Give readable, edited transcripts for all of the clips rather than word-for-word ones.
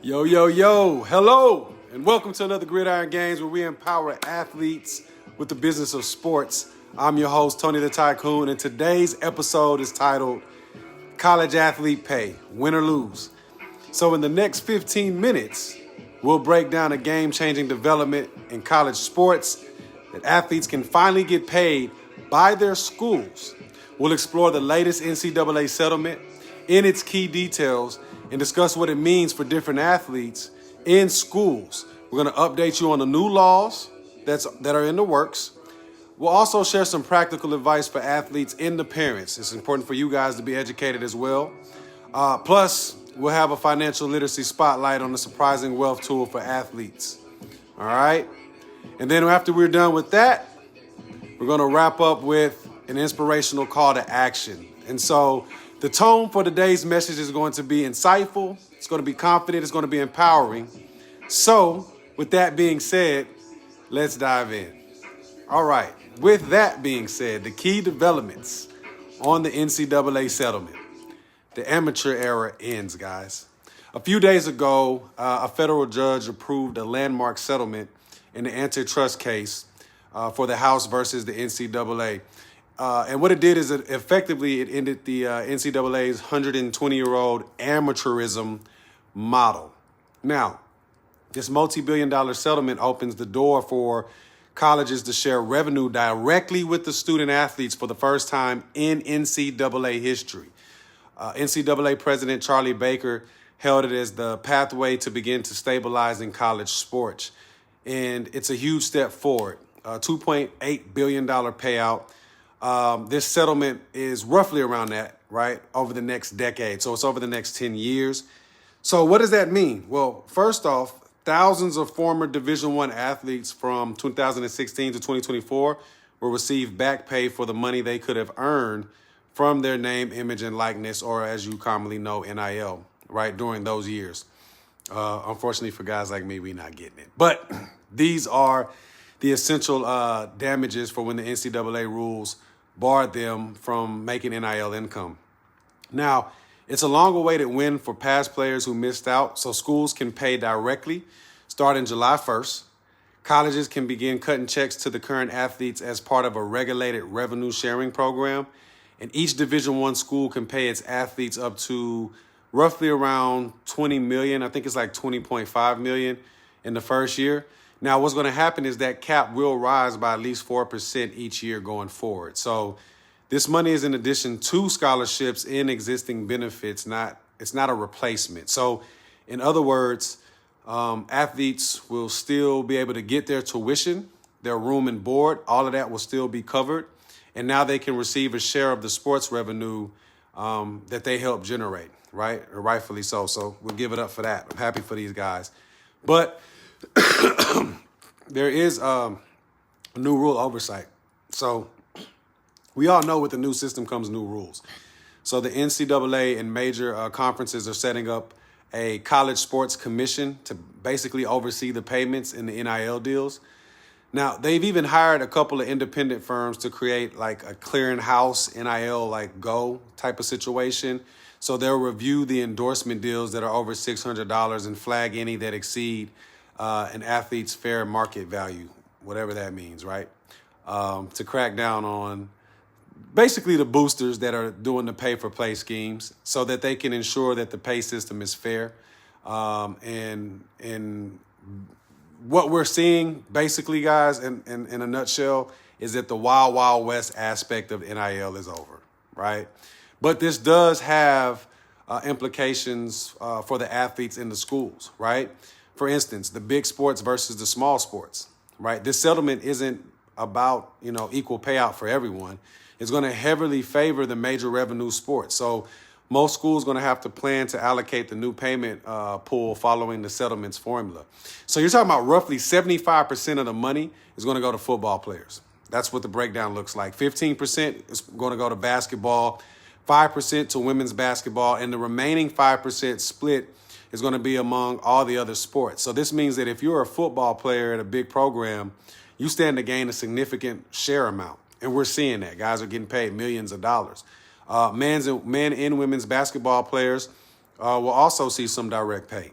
Yo, yo, yo, hello, and welcome to another GridIron Gains where we empower athletes with the business of sports. I'm your host, TonytheTycoon, and today's episode is titled College Athlete Pay, Win or Lose. So in the next 15 minutes, we'll break down a game-changing development in college sports that athletes can finally get paid by their schools. We'll explore the latest NCAA settlement in its key details and discuss what it means for different athletes in schools. We're going to update you on the new laws that are in the works. We'll also share some practical advice for athletes and the parents. It's important for you guys to be educated as well. Plus, we'll have a financial literacy spotlight on the surprising wealth tool for athletes. All right? And then after we're done with that, we're going to wrap up with an inspirational call to action. And so the tone for today's message is going to be insightful, it's going to be confident, it's going to be empowering. So, with that being said, let's dive in. All right, with that being said, the key developments on the NCAA settlement. The amateur era ends, guys. A few days ago, a federal judge approved a landmark settlement in the antitrust case for the House versus the NCAA. And what it did is it ended the NCAA's 120-year-old amateurism model. Now, this multi-billion-dollar settlement opens the door for colleges to share revenue directly with the student athletes for the first time in NCAA history. NCAA President Charlie Baker hailed it as the pathway to begin to stabilizing college sports. And it's a huge step forward. $2.8 billion payout. This settlement is roughly around that, right, over the next decade. So it's over the next 10 years. So what does that mean? Well, first off, thousands of former Division I athletes from 2016 to 2024 will receive back pay for the money they could have earned from their name, image, and likeness, or as you commonly know, NIL, right, during those years. Unfortunately for guys like me, we're not getting it. But these are the essential damages for when the NCAA rules barred them from making NIL income. Now, it's a long-awaited win for past players who missed out, so schools can pay directly starting July 1st. Colleges can begin cutting checks to the current athletes as part of a regulated revenue sharing program, and each Division I school can pay its athletes up to roughly around $20 million. I think it's like $20.5 million in the first year. Now, what's going to happen is that cap will rise by at least 4% each year going forward. So this money is in addition to scholarships and existing benefits. It's not a replacement. So in other words, athletes will still be able to get their tuition, their room and board. All of that will still be covered. And now they can receive a share of the sports revenue that they help generate, right? Or rightfully so. So we'll give it up for that. I'm happy for these guys. But there is a new rule oversight. So we all know with the new system comes new rules. So the NCAA and major conferences are setting up a college sports commission to basically oversee the payments in the NIL deals. Now, they've even hired a couple of independent firms to create like a clearinghouse NIL like Go type of situation. So they'll review the endorsement deals that are over $600 and flag any that exceed an athlete's fair market value, whatever that means, right? To crack down on basically the boosters that are doing the pay-for-play schemes so that they can ensure that the pay system is fair. And what we're seeing basically, guys, in a nutshell, is that the Wild Wild West aspect of NIL is over, right? But this does have implications for the athletes in the schools, right? For instance, the big sports versus the small sports, right? This settlement isn't about, equal payout for everyone. It's going to heavily favor the major revenue sports. So most schools are going to have to plan to allocate the new payment pool following the settlement's formula. So you're talking about roughly 75% of the money is going to go to football players. That's what the breakdown looks like. 15% is going to go to basketball, 5% to women's basketball, and the remaining 5% split is going to be among all the other sports. So this means that if you're a football player at a big program, you stand to gain a significant share amount. And we're seeing that. Guys are getting paid millions of dollars. Men and women's basketball players will also see some direct pay.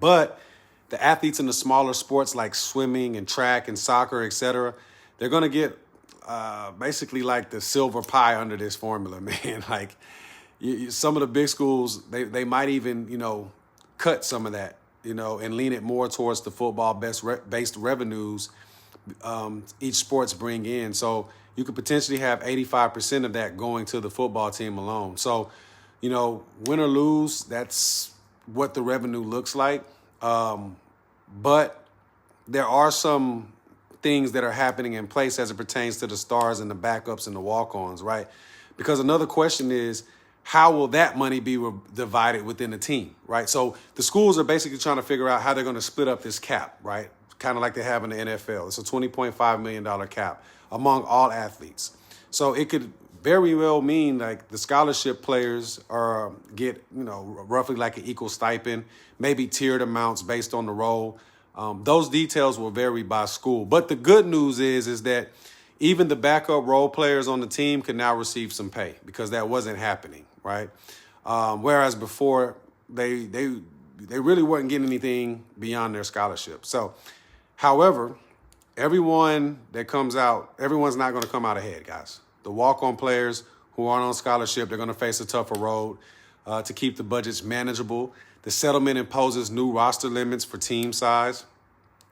But the athletes in the smaller sports like swimming and track and soccer, et cetera, they're going to get basically like the silver pie under this formula, man. Like some of the big schools, they might even, cut some of that, and lean it more towards the football-based revenues each sports bring in. So you could potentially have 85% of that going to the football team alone. So, win or lose, that's what the revenue looks like. But there are some things that are happening in place as it pertains to the stars and the backups and the walk-ons, right? Because another question is, how will that money be divided within the team, right? So the schools are basically trying to figure out how they're going to split up this cap, right? Kind of like they have in the NFL. It's a $20.5 million cap among all athletes. So it could very well mean like the scholarship players get, roughly like an equal stipend, maybe tiered amounts based on the role. Those details will vary by school. But the good news is that even the backup role players on the team can now receive some pay because that wasn't happening, right? Whereas before, they really weren't getting anything beyond their scholarship. So, however, everyone that comes out, everyone's not going to come out ahead, guys. The walk-on players who aren't on scholarship, they're going to face a tougher road to keep the budgets manageable. The settlement imposes new roster limits for team size.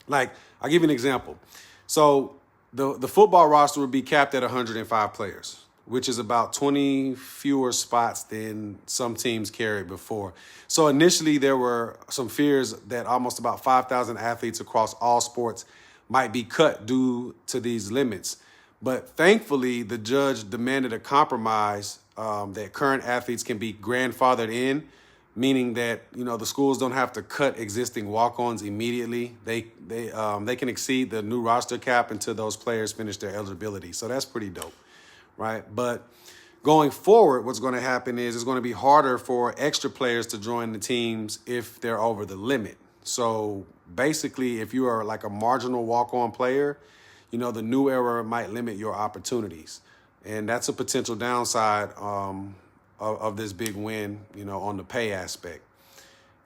Like, I'll give you an example. So the football roster would be capped at 105 players, which is about 20 fewer spots than some teams carried before. So initially there were some fears that almost about 5,000 athletes across all sports might be cut due to these limits. But thankfully, the judge demanded a compromise that current athletes can be grandfathered in, meaning that, the schools don't have to cut existing walk-ons immediately. They can exceed the new roster cap until those players finish their eligibility. So that's pretty dope, right? But going forward, what's going to happen is it's going to be harder for extra players to join the teams if they're over the limit. So basically, if you are like a marginal walk-on player, the new era might limit your opportunities. And that's a potential downside of this big win, on the pay aspect.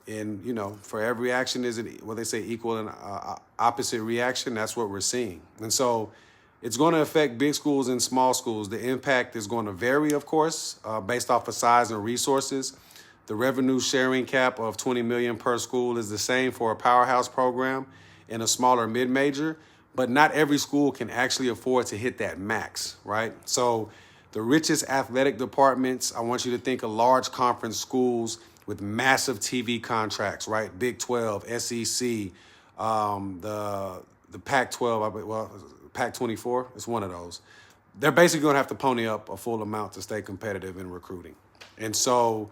And, for every action is what they say equal and opposite reaction. That's what we're seeing. And so it's going to affect big schools and small schools. The impact is going to vary, of course, based off of size and resources. The revenue sharing cap of $20 million per school is the same for a powerhouse program and a smaller mid-major, but not every school can actually afford to hit that max, right? So the richest athletic departments, I want you to think of large conference schools with massive TV contracts, right? Big 12, SEC, the Pac-12, Pac-24, it's one of those. They're basically going to have to pony up a full amount to stay competitive in recruiting. And so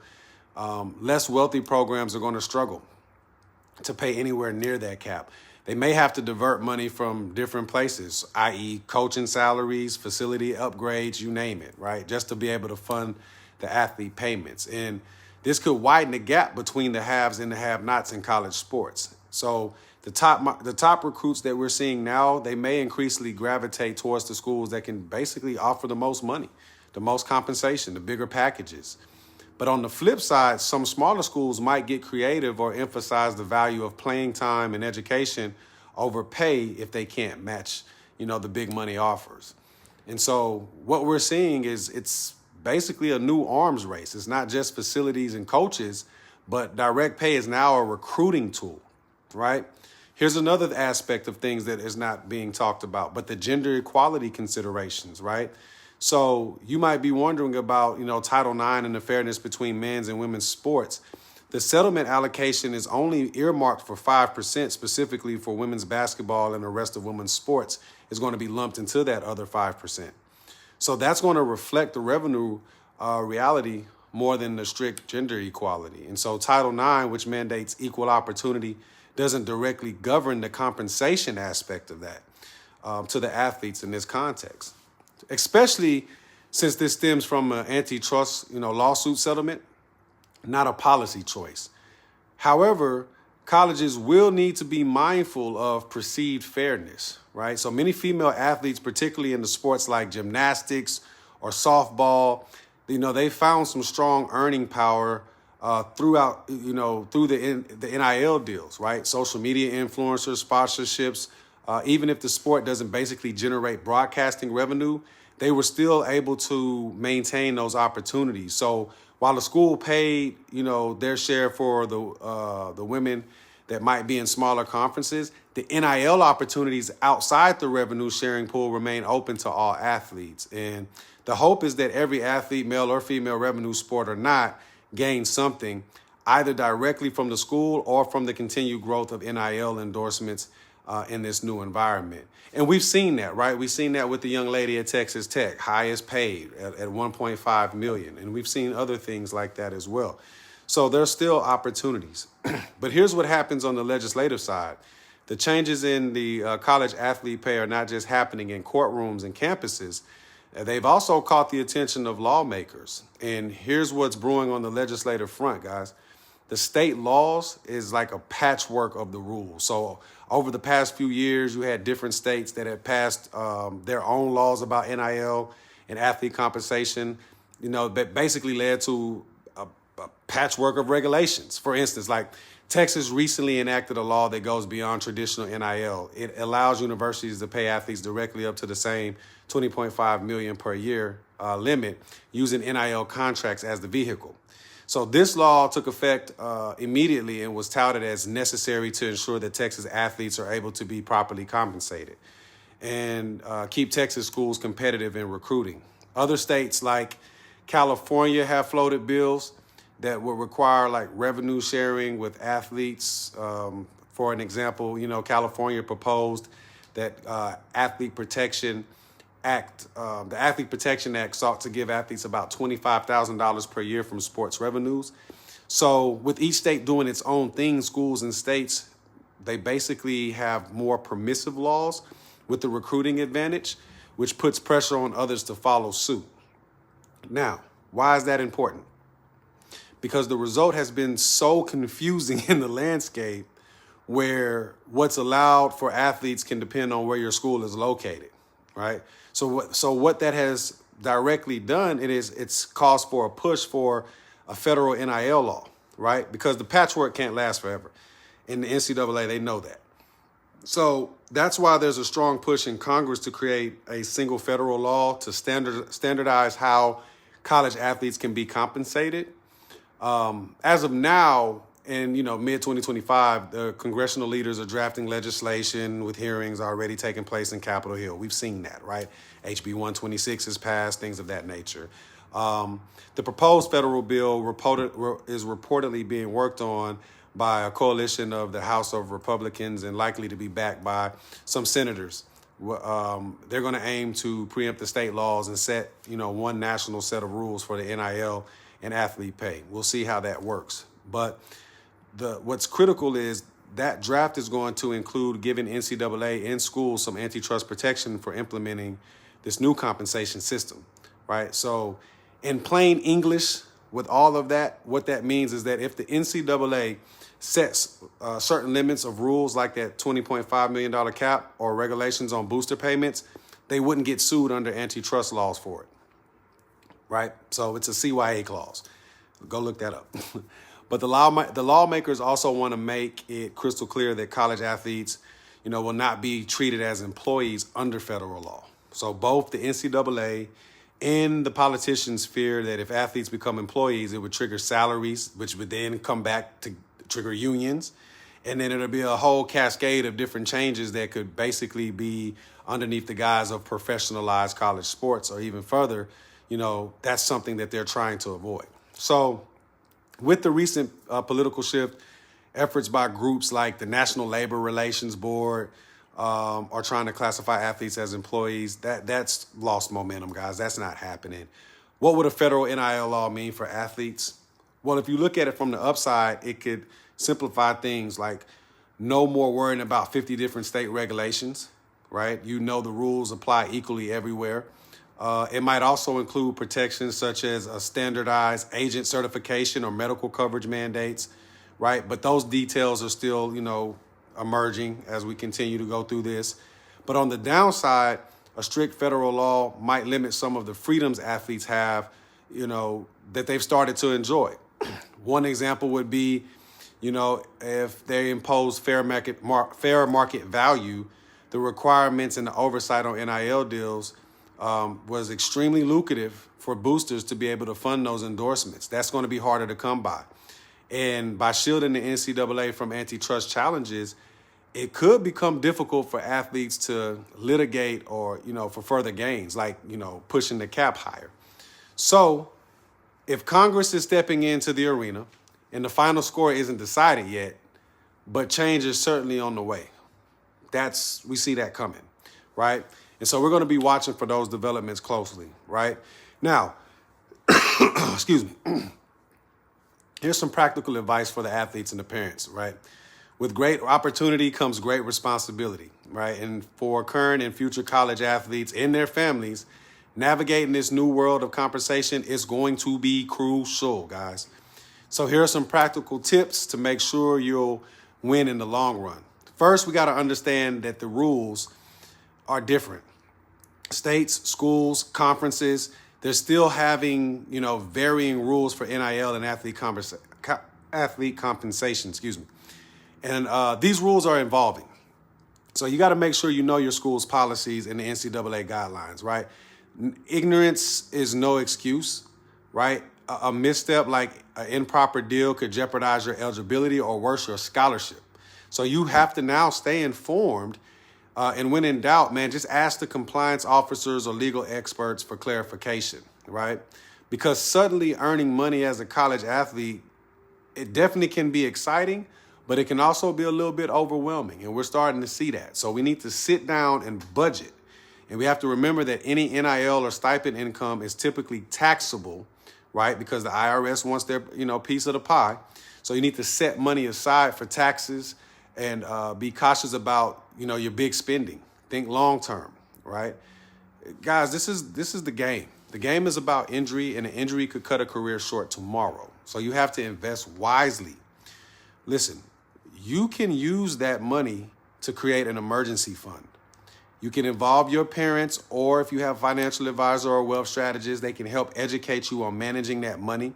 less wealthy programs are going to struggle to pay anywhere near that cap. They may have to divert money from different places, i.e. coaching salaries, facility upgrades, you name it, right? Just to be able to fund the athlete payments. And this could widen the gap between the haves and the have-nots in college sports. So the top recruits that we're seeing now, they may increasingly gravitate towards the schools that can basically offer the most money, the most compensation, the bigger packages. But on the flip side, some smaller schools might get creative or emphasize the value of playing time and education over pay if they can't match, the big money offers. And so what we're seeing is it's basically a new arms race. It's not just facilities and coaches, but direct pay is now a recruiting tool, right? Here's another aspect of things that is not being talked about, but the gender equality considerations, right? So you might be wondering about, Title IX and the fairness between men's and women's sports. The settlement allocation is only earmarked for 5%, specifically for women's basketball, and the rest of women's sports is going to be lumped into that other 5%. So that's going to reflect the revenue reality more than the strict gender equality. And so Title IX, which mandates equal opportunity, doesn't directly govern the compensation aspect of that to the athletes in this context. Especially since this stems from an antitrust, lawsuit settlement, not a policy choice. However, colleges will need to be mindful of perceived fairness, right? So many female athletes, particularly in the sports like gymnastics or softball, they found some strong earning power throughout, through the NIL deals, right? Social media influencers, sponsorships. Even if the sport doesn't basically generate broadcasting revenue, they were still able to maintain those opportunities. So while the school paid, their share for the women that might be in smaller conferences, the NIL opportunities outside the revenue sharing pool remain open to all athletes. And the hope is that every athlete, male or female, revenue sport or not, gains something either directly from the school or from the continued growth of NIL endorsements in this new environment. And we've seen that, right? We've seen that with the young lady at Texas Tech, highest paid at $1.5 million. And we've seen other things like that as well. So there's still opportunities. But here's what happens on the legislative side. The changes in the college athlete pay are not just happening in courtrooms and campuses. They've also caught the attention of lawmakers. And here's what's brewing on the legislative front, guys. The state laws is like a patchwork of the rules. So over the past few years, you had different states that had passed their own laws about NIL and athlete compensation, that basically led to a patchwork of regulations. For instance, like Texas recently enacted a law that goes beyond traditional NIL. It allows universities to pay athletes directly up to the same $20.5 million per year limit using NIL contracts as the vehicle. So this law took effect immediately and was touted as necessary to ensure that Texas athletes are able to be properly compensated and keep Texas schools competitive in recruiting. Other states like California have floated bills that would require like revenue sharing with athletes. For an example, California proposed that Athlete Protection Act, the Athlete Protection Act sought to give athletes about $25,000 per year from sports revenues. So with each state doing its own thing, schools and states, they basically have more permissive laws with the recruiting advantage, which puts pressure on others to follow suit. Now, why is that important? Because the result has been so confusing in the landscape where what's allowed for athletes can depend on where your school is located, right? So what that has directly done, it's caused for a push for a federal NIL law, right? Because the patchwork can't last forever. In the NCAA, they know that. So that's why there's a strong push in Congress to create a single federal law to standardize how college athletes can be compensated. As of now, in mid-2025, the congressional leaders are drafting legislation with hearings already taking place in Capitol Hill. We've seen that, right? HB 126 has passed, things of that nature. The proposed federal bill is reportedly being worked on by a coalition of the House of Republicans and likely to be backed by some senators. They're going to aim to preempt the state laws and set, one national set of rules for the NIL and athlete pay. We'll see how that works. But what's critical is that draft is going to include giving NCAA in schools some antitrust protection for implementing this new compensation system, right? So in plain English, with all of that, what that means is that if the NCAA sets certain limits of rules like that $20.5 million cap or regulations on booster payments, they wouldn't get sued under antitrust laws for it, right? So it's a CYA clause. Go look that up. But the lawmakers also want to make it crystal clear that college athletes, will not be treated as employees under federal law. So both the NCAA and the politicians fear that if athletes become employees, it would trigger salaries, which would then come back to trigger unions. And then it'll be a whole cascade of different changes that could basically be underneath the guise of professionalized college sports, or even further, that's something that they're trying to avoid. So with the recent political shift, efforts by groups like the National Labor Relations Board are trying to classify athletes as employees. That's lost momentum, guys. That's not happening. What would a federal NIL law mean for athletes? Well, if you look at it from the upside, it could simplify things like no more worrying about 50 different state regulations, right? The rules apply equally everywhere. It might also include protections such as a standardized agent certification or medical coverage mandates, right? But those details are still, emerging as we continue to go through this. But on the downside, a strict federal law might limit some of the freedoms athletes have, that they've started to enjoy. One example would be, if they impose fair market value, the requirements and the oversight on NIL deals was extremely lucrative for boosters to be able to fund those endorsements. That's going to be harder to come by. And by shielding the NCAA from antitrust challenges, it could become difficult for athletes to litigate or, for further gains, like, pushing the cap higher. So if Congress is stepping into the arena and the final score isn't decided yet, but change is certainly on the way, we see that coming, right? And so we're going to be watching for those developments closely, right? Now, excuse me. Here's some practical advice for the athletes and the parents, right? With great opportunity comes great responsibility, right? And for current and future college athletes and their families, navigating this new world of compensation is going to be crucial, guys. So here are some practical tips to make sure you'll win in the long run. First, we got to understand that the rules are different. States, schools, conferences, they're still having, varying rules for NIL and athlete compensation, And these rules are evolving. So you got to make sure you know your school's policies and the NCAA guidelines, right? Ignorance is no excuse, right? A misstep like an improper deal could jeopardize your eligibility or worse, your scholarship. So you have to now stay informed. And when in doubt, man, just ask the compliance officers or legal experts for clarification, right? Because suddenly earning money as a college athlete, it definitely can be exciting, but it can also be a little bit overwhelming. And we're starting to see that. So we need to sit down and budget. And we have to remember that any NIL or stipend income is typically taxable, right? Because the IRS wants their, piece of the pie. So you need to set money aside for taxes and be cautious about, your big spending. Think long term, right? Guys, this is the game. The game is about injury, and an injury could cut a career short tomorrow. So you have to invest wisely. Listen, you can use that money to create an emergency fund. You can involve your parents, or if you have a financial advisor or wealth strategist, they can help educate you on managing that money.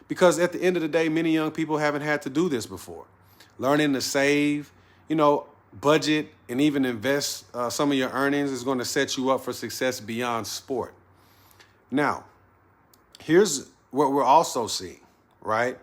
Because at the end of the day, many young people haven't had to do this before. Learning to save, budget, and even invest some of your earnings is going to set you up for success beyond sport. Now, here's what we're also seeing, right?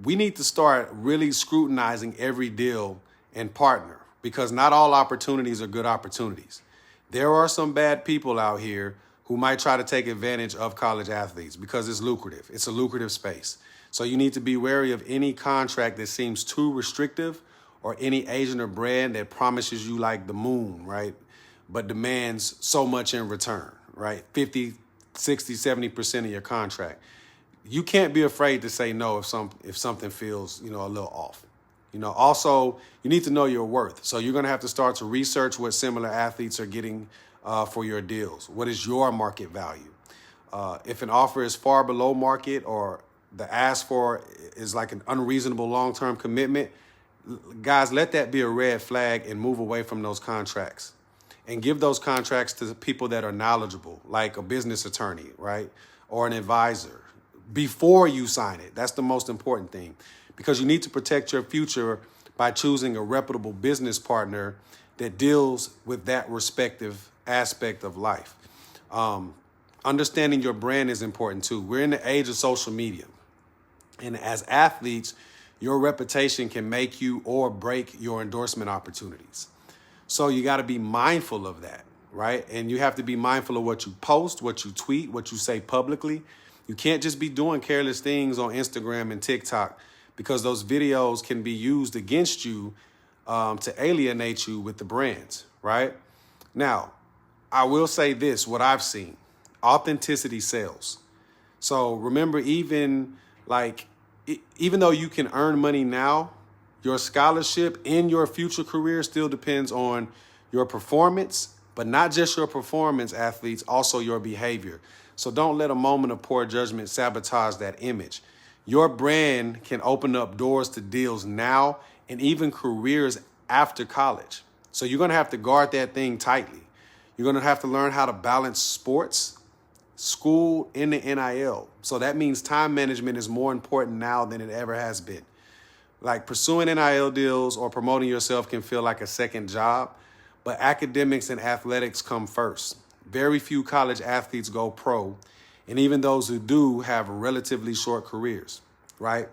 We need to start really scrutinizing every deal and partner, because not all opportunities are good opportunities. There are some bad people out here who might try to take advantage of college athletes because it's lucrative. It's a lucrative space. So you need to be wary of any contract that seems too restrictive, or any agent or brand that promises you like the moon, right? But demands so much in return, right? 50, 60, 70% of your contract. You can't be afraid to say no if something feels, a little off. Also, you need to know your worth. So you're going to have to start to research what similar athletes are getting for your deals. What is your market value? If an offer is far below market, or the ask for is like an unreasonable long-term commitment, guys, let that be a red flag and move away from those contracts. And give those contracts to the people that are knowledgeable, like a business attorney, right? Or an advisor, before you sign it. That's the most important thing, because you need to protect your future by choosing a reputable business partner that deals with that respective aspect of life. Understanding your brand is important too. We're in the age of social media. And as athletes, your reputation can make you or break your endorsement opportunities. So you got to be mindful of that, right? And you have to be mindful of what you post, what you tweet, what you say publicly. You can't just be doing careless things on Instagram and TikTok, because those videos can be used against you to alienate you with the brands, right? Now, I will say this, what I've seen, authenticity sells. So remember, even though you can earn money now, your scholarship in your future career still depends on your performance, but not just your performance, athletes, also your behavior. So don't let a moment of poor judgment sabotage that image. Your brand can open up doors to deals now and even careers after college. So you're going to have to guard that thing tightly. You're going to have to learn how to balance sports, schooled in the NIL. So that means time management is more important now than it ever has been. Like pursuing NIL deals or promoting yourself can feel like a second job, but academics and athletics come first. Very few college athletes go pro, and even those who do have relatively short careers, right?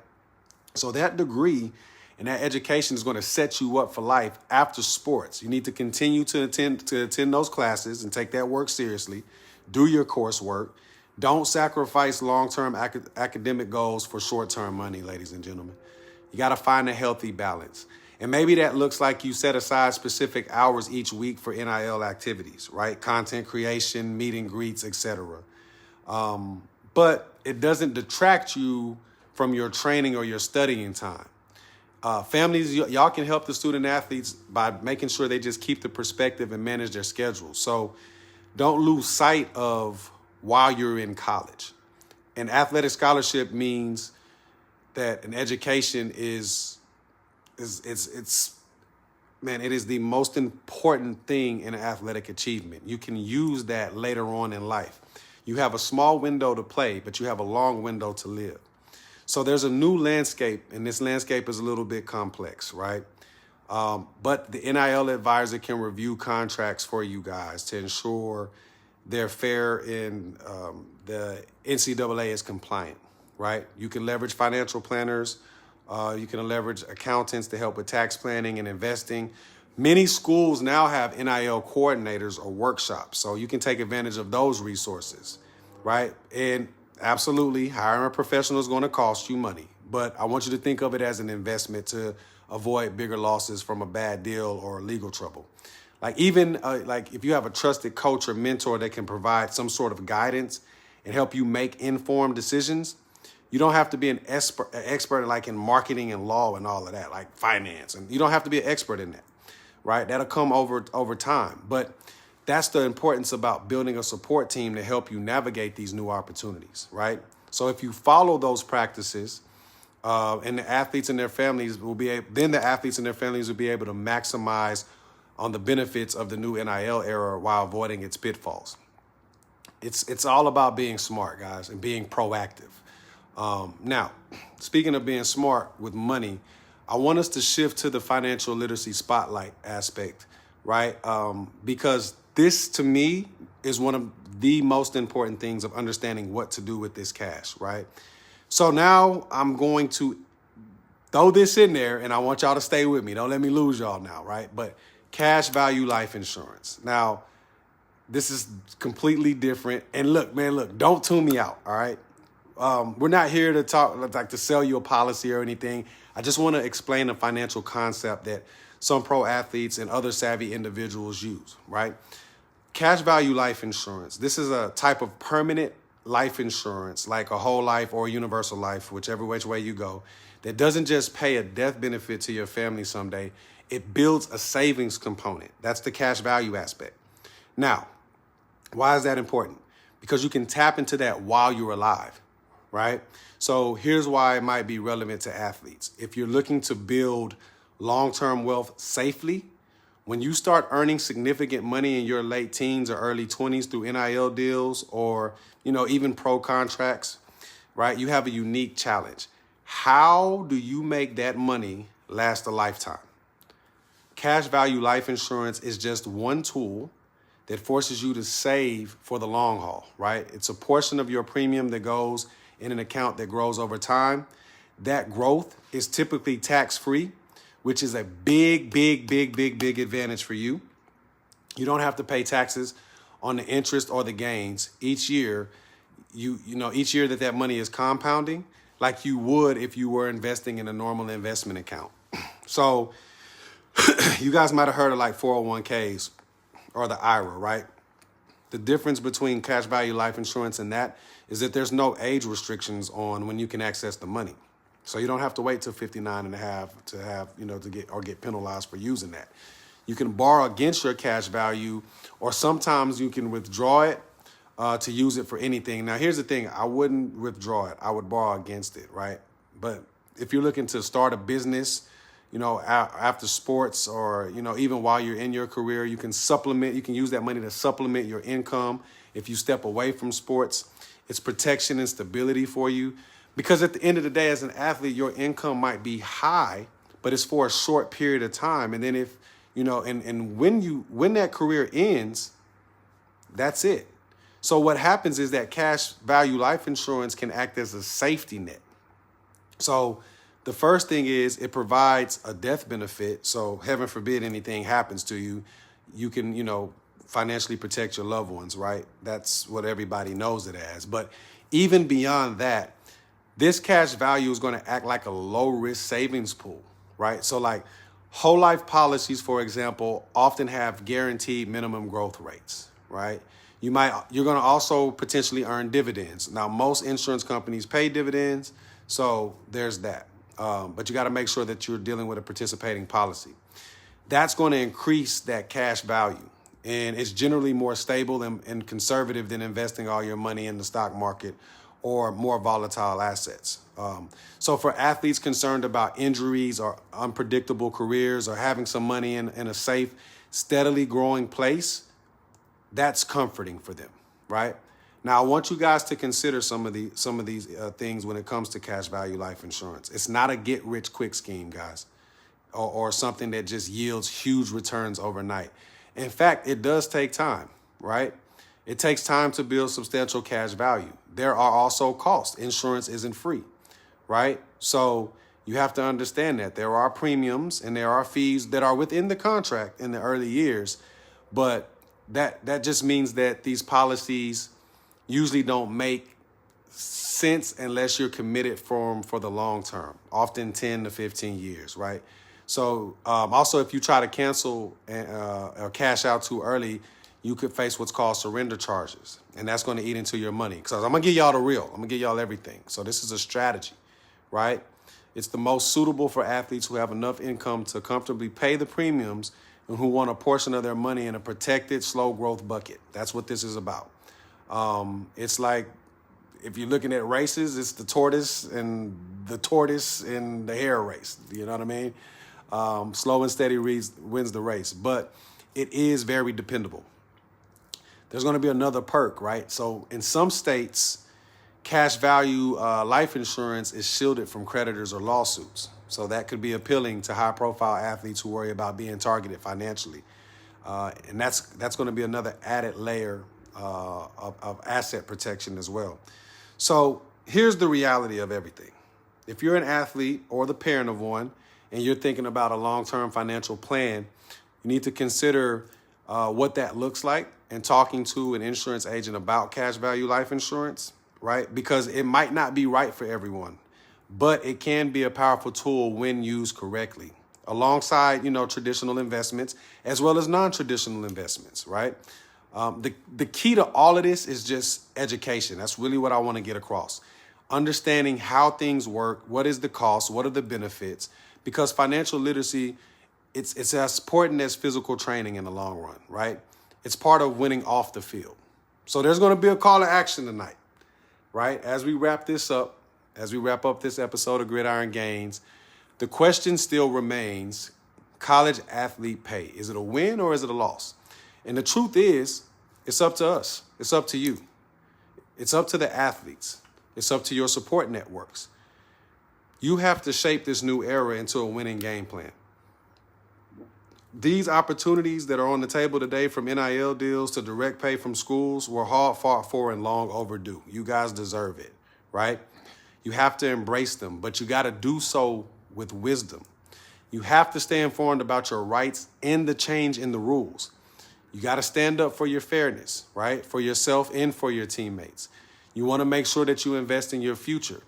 So that degree and that education is going to set you up for life after sports. You need to continue to attend those classes and take that work seriously. Do your coursework. Don't sacrifice long-term academic goals for short-term money, ladies and gentlemen. You got to find a healthy balance. And maybe that looks like you set aside specific hours each week for NIL activities, right? Content creation, meet and greets, etc. But it doesn't detract you from your training or your studying time. Families, y'all can help the student athletes by making sure they just keep the perspective and manage their schedule. So don't lose sight of while you're in college. An athletic scholarship means that an education it is the most important thing in an athletic achievement. You can use that later on in life. You have a small window to play, but you have a long window to live. So there's a new landscape, and this landscape is a little bit complex, right? But the NIL advisor can review contracts for you guys to ensure they're fair and the NCAA is compliant, right? You can leverage financial planners. You can leverage accountants to help with tax planning and investing. Many schools now have NIL coordinators or workshops, so you can take advantage of those resources, right? And absolutely, hiring a professional is going to cost you money, but I want you to think of it as an investment to avoid bigger losses from a bad deal or legal trouble. Like even like if you have a trusted coach or mentor that can provide some sort of guidance and help you make informed decisions, you don't have to be an expert like in marketing and law and all of that, like finance, and you don't have to be an expert in that, right? That'll come over time, but that's the importance about building a support team to help you navigate these new opportunities, right? So if you follow those practices, and the athletes and their families will be able, then the athletes and their families will be able to maximize on the benefits of the new NIL era while avoiding its pitfalls. It's all about being smart, guys, and being proactive. Now, speaking of being smart with money, I want us to shift to the financial literacy spotlight aspect, right? Because this, to me, is one of the most important things of understanding what to do with this cash, right? So now I'm going to throw this in there, and I want y'all to stay with me. Don't let me lose y'all now, right? But cash value life insurance. Now, this is completely different. And look, don't tune me out, all right? We're not here to talk, like to sell you a policy or anything. I just want to explain a financial concept that some pro athletes and other savvy individuals use, right? Cash value life insurance. This is a type of permanent life insurance, like a whole life or a universal life, whichever which way you go, that doesn't just pay a death benefit to your family someday. It builds a savings component. That's the cash value aspect. Now, why is that important? Because you can tap into that while you're alive, right? So here's why it might be relevant to athletes. If you're looking to build long-term wealth safely, when you start earning significant money in your late teens or early 20s through NIL deals or, even pro contracts, right? You have a unique challenge. How do you make that money last a lifetime? Cash value life insurance is just one tool that forces you to save for the long haul, right? It's a portion of your premium that goes in an account that grows over time. That growth is typically tax-free, which is a big advantage for you. You don't have to pay taxes on the interest or the gains each year. Each year that money is compounding, like you would if you were investing in a normal investment account. So you guys might have heard of like 401ks or the IRA, right? The difference between cash value life insurance and that is that there's no age restrictions on when you can access the money. So you don't have to wait till 59 and a half to get penalized for using that. You can borrow against your cash value, or sometimes you can withdraw it to use it for anything. Now, here's the thing. I wouldn't withdraw it. I would borrow against it, right? But if you're looking to start a business, after sports or, even while you're in your career. You can use that money to supplement your income if you step away from sports. It's protection and stability for you. Because at the end of the day, as an athlete, your income might be high, but it's for a short period of time. And then when that career ends, that's it. So what happens is that cash value life insurance can act as a safety net. So the first thing is it provides a death benefit. So heaven forbid anything happens to you, you can, financially protect your loved ones, right? That's what everybody knows it as. But even beyond that, this cash value is going to act like a low risk savings pool, right? So like whole life policies, for example, often have guaranteed minimum growth rates, right? You're going to also potentially earn dividends. Now, most insurance companies pay dividends, so there's that. But you got to make sure that you're dealing with a participating policy. That's going to increase that cash value. And it's generally more stable and conservative than investing all your money in the stock market or more volatile assets. So for athletes concerned about injuries or unpredictable careers or having some money in a safe, steadily growing place, that's comforting for them, right? Now, I want you guys to consider some of these things when it comes to cash value life insurance. It's not a get rich quick scheme, guys, or something that just yields huge returns overnight. In fact, it does take time, right? It takes time to build substantial cash value. There are also costs. Insurance isn't free, right? So you have to understand that there are premiums and there are fees that are within the contract in the early years, but that just means that these policies usually don't make sense unless you're committed for the long term, often 10 to 15 years, right? So also, if you try to cancel or cash out too early, you could face what's called surrender charges, and that's going to eat into your money. Because I'm going to give y'all the real. I'm going to give y'all everything. So this is a strategy, right? It's the most suitable for athletes who have enough income to comfortably pay the premiums and who want a portion of their money in a protected, slow growth bucket. That's what this is about. It's like if you're looking at races, it's the tortoise and the hare race. You know what I mean? Slow and steady wins the race, but it is very dependable. There's going to be another perk, right? So in some states, cash value life insurance is shielded from creditors or lawsuits. So that could be appealing to high profile athletes who worry about being targeted financially. And that's going to be another added layer of asset protection as well. So here's the reality of everything. If you're an athlete or the parent of one, and you're thinking about a long-term financial plan, you need to consider what that looks like and talking to an insurance agent about cash value life insurance, right? Because it might not be right for everyone, but it can be a powerful tool when used correctly, alongside, traditional investments as well as non-traditional investments, right? The key to all of this is just education. That's really what I want to get across. Understanding how things work, what is the cost, what are the benefits, because financial literacy, it's as important as physical training in the long run, right? It's part of winning off the field. So there's going to be a call to action tonight, right? As we wrap up this episode of GridIron Gains, the question still remains, college athlete pay. Is it a win or is it a loss? And the truth is, it's up to us. It's up to you. It's up to the athletes. It's up to your support networks. You have to shape this new era into a winning game plan. These opportunities that are on the table today, from NIL deals to direct pay from schools, were hard fought for and long overdue. You guys deserve it, right? You have to embrace them, but you got to do so with wisdom. You have to stay informed about your rights and the change in the rules. You got to stand up for your fairness, right? For yourself and for your teammates. You want to make sure that you invest in your future,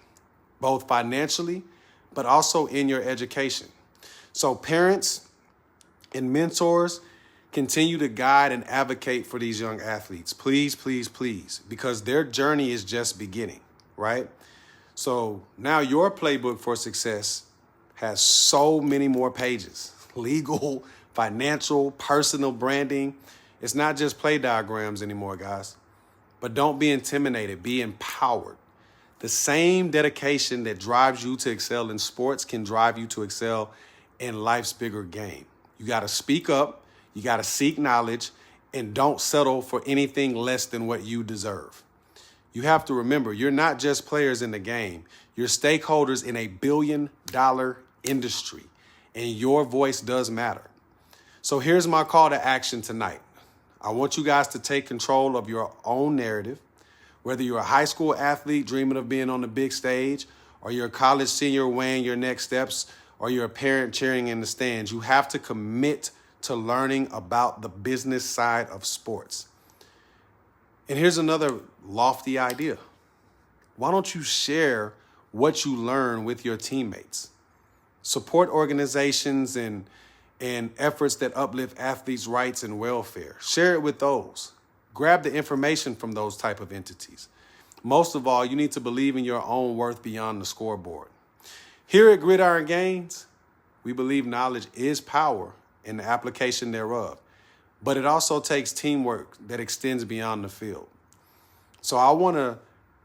both financially, but also in your education. So parents and mentors, continue to guide and advocate for these young athletes. Please, please, please, because their journey is just beginning, right? So now your playbook for success has so many more pages: legal, financial, personal branding. It's not just play diagrams anymore, guys. But don't be intimidated, be empowered. The same dedication that drives you to excel in sports can drive you to excel in life's bigger game. You got to speak up, you got to seek knowledge, and don't settle for anything less than what you deserve. You have to remember, you're not just players in the game. You're stakeholders in a billion-dollar industry, and your voice does matter. So here's my call to action tonight. I want you guys to take control of your own narrative. Whether you're a high school athlete dreaming of being on the big stage, or you're a college senior weighing your next steps, or you're a parent cheering in the stands, you have to commit to learning about the business side of sports. And here's another lofty idea. Why don't you share what you learn with your teammates? Support organizations and efforts that uplift athletes' rights and welfare. Share it with those. Grab the information from those type of entities. Most of all, you need to believe in your own worth beyond the scoreboard. Here at GridIron Gains, we believe knowledge is power and the application thereof, but it also takes teamwork that extends beyond the field. So I want to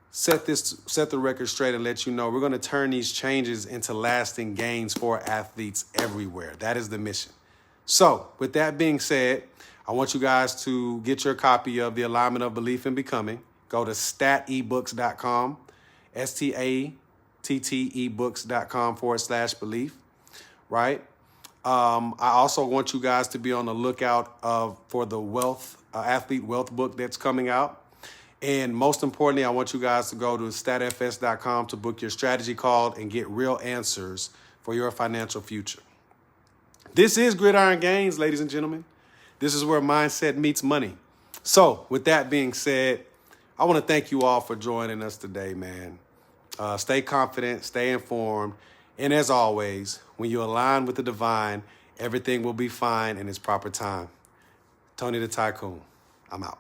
set the record straight and let you know we're going to turn these changes into lasting gains for athletes everywhere. That is the mission. So with that being said, I want you guys to get your copy of The Alignment of Belief in Becoming. Go to statebooks.com, STATTEbooks.com/belief, right? I also want you guys to be on the lookout for the athlete wealth book that's coming out. And most importantly, I want you guys to go to statfs.com to book your strategy call and get real answers for your financial future. This is GridIron Gains, ladies and gentlemen. This is where mindset meets money. So with that being said, I want to thank you all for joining us today, man. Stay confident, stay informed. And as always, when you align with the divine, everything will be fine in its proper time. Tony the Tycoon, I'm out.